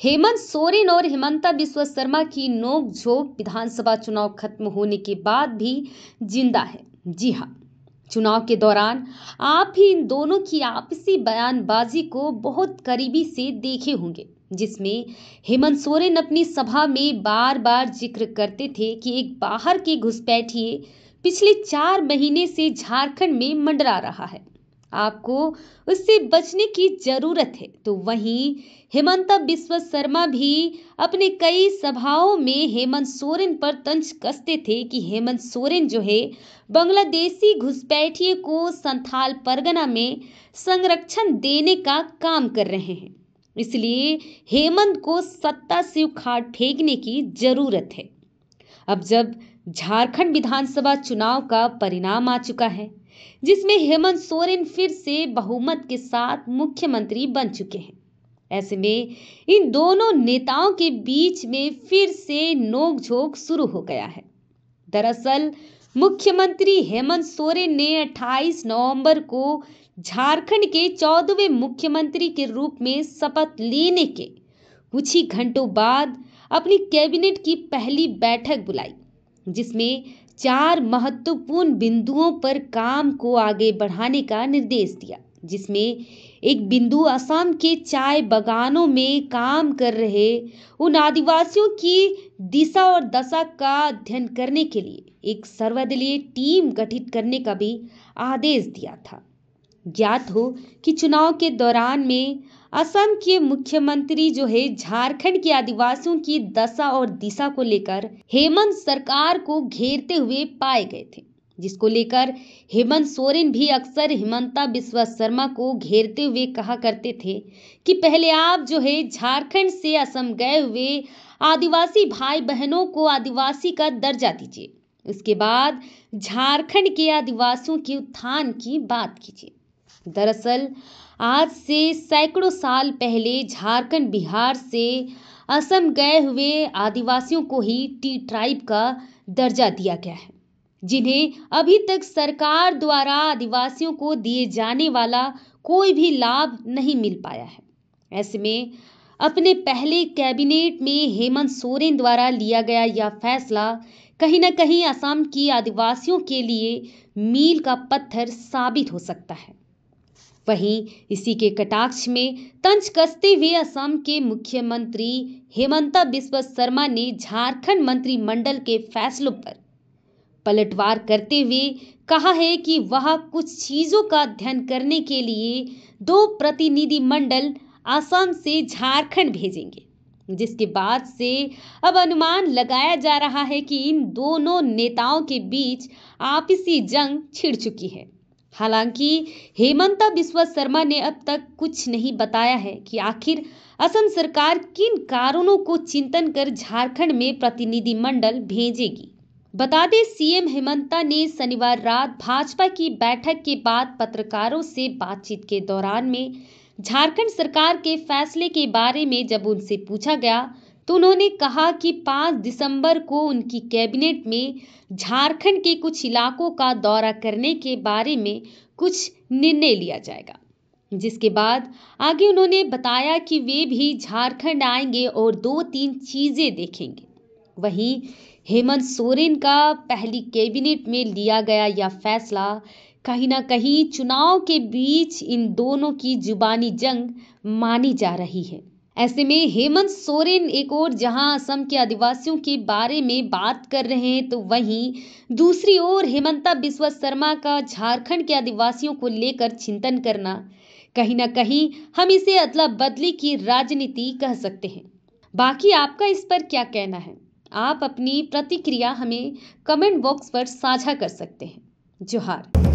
हेमंत सोरेन और हिमंता बिस्वा शर्मा की नोकझोंक विधानसभा चुनाव खत्म होने के बाद भी जिंदा है। जी हाँ, चुनाव के दौरान आप ही इन दोनों की आपसी बयानबाजी को बहुत करीबी से देखे होंगे, जिसमें हेमंत सोरेन अपनी सभा में बार बार जिक्र करते थे कि एक बाहर के घुसपैठिए पिछले 4 महीने से झारखंड में मंडरा रहा है, आपको उससे बचने की जरूरत है। तो वहीं हेमंता बिस्वा शर्मा भी अपने कई सभाओं में हेमंत सोरेन पर तंज कसते थे कि हेमंत सोरेन जो है बांग्लादेशी घुसपैठिए को संथाल परगना में संरक्षण देने का काम कर रहे हैं, इसलिए हेमंत को सत्ता से उखाड़ फेंकने की जरूरत है। अब जब झारखंड विधानसभा चुनाव का परिणाम आ चुका है, जिसमें हेमंत सोरेन फिर से बहुमत के साथ मुख्यमंत्री बन चुके हैं, ऐसे में इन दोनों नेताओं के बीच में फिर से नोकझोंक शुरू हो गया है। दरअसल मुख्यमंत्री हेमंत सोरेन ने 28 नवंबर को झारखंड के 14वें मुख्यमंत्री के रूप में शपथ लेने के कुछ ही घंटों बाद अपनी कैबिनेट की पहली बैठक बुलाई, जिसमें 4 महत्वपूर्ण बिंदुओं पर काम को आगे बढ़ाने का निर्देश दिया। जिसमें एक बिंदु असम के चाय बागानों में काम कर रहे उन आदिवासियों की दिशा और दशा का अध्ययन करने के लिए एक सर्वदलीय टीम गठित करने का भी आदेश दिया था। ज्ञात हो कि चुनाव के दौरान में असम के मुख्यमंत्री जो है झारखंड के आदिवासियों की दशा और दिशा को लेकर हेमंत सरकार को घेरते हुए पाए गए थे, जिसको लेकर हेमंत सोरेन भी अक्सर हिमंता बिस्वा शर्मा को घेरते हुए कहा करते थे कि पहले आप जो है झारखंड से असम गए हुए आदिवासी भाई बहनों को आदिवासी का दर्जा दीजिए, उसके बाद झारखंड के आदिवासियों के उत्थान की बात कीजिए। दरअसल आज से सैकड़ों साल पहले झारखंड बिहार से असम गए हुए आदिवासियों को ही टी ट्राइब का दर्जा दिया गया है, जिन्हें अभी तक सरकार द्वारा आदिवासियों को दिए जाने वाला कोई भी लाभ नहीं मिल पाया है। ऐसे में अपने पहले कैबिनेट में हेमंत सोरेन द्वारा लिया गया यह फैसला कहीं न कहीं असम की आदिवासियों के लिए मील का पत्थर साबित हो सकता है। वहीं इसी के कटाक्ष में तंज कसते हुए असम के मुख्यमंत्री हेमंता बिस्वा शर्मा ने झारखंड मंत्रिमंडल के फैसलों पर पलटवार करते हुए कहा है कि वह कुछ चीजों का अध्ययन करने के लिए 2 प्रतिनिधि मंडल असम से झारखंड भेजेंगे, जिसके बाद से अब अनुमान लगाया जा रहा है कि इन दोनों नेताओं के बीच आपसी जंग छिड़ चुकी है। हालांकि हेमंता बिस्वा शर्मा ने अब तक कुछ नहीं बताया है कि आखिर असम सरकार किन कारणों को चिंतन कर झारखंड में प्रतिनिधिमंडल भेजेगी। बता दें, सीएम हेमंता ने शनिवार रात भाजपा की बैठक के बाद पत्रकारों से बातचीत के दौरान में झारखंड सरकार के फैसले के बारे में जब उनसे पूछा गया तो उन्होंने कहा कि 5 दिसंबर को उनकी कैबिनेट में झारखंड के कुछ इलाकों का दौरा करने के बारे में कुछ निर्णय लिया जाएगा, जिसके बाद आगे उन्होंने बताया कि वे भी झारखंड आएंगे और 2-3 चीजें देखेंगे। वहीं हेमंत सोरेन का पहली कैबिनेट में लिया गया यह फैसला कहीं ना कहीं चुनाव के बीच इन दोनों की जुबानी जंग मानी जा रही है। ऐसे में हेमंत सोरेन एक और जहां असम के आदिवासियों के बारे में बात कर रहे हैं, तो वहीं दूसरी ओर हेमंता बिस्वा शर्मा का झारखंड के आदिवासियों को लेकर चिंतन करना कहीं ना कहीं हम इसे अदला बदली की राजनीति कह सकते हैं। बाकी आपका इस पर क्या कहना है? आप अपनी प्रतिक्रिया हमें कमेंट बॉक्स पर साझा कर सकते हैं। जोहार।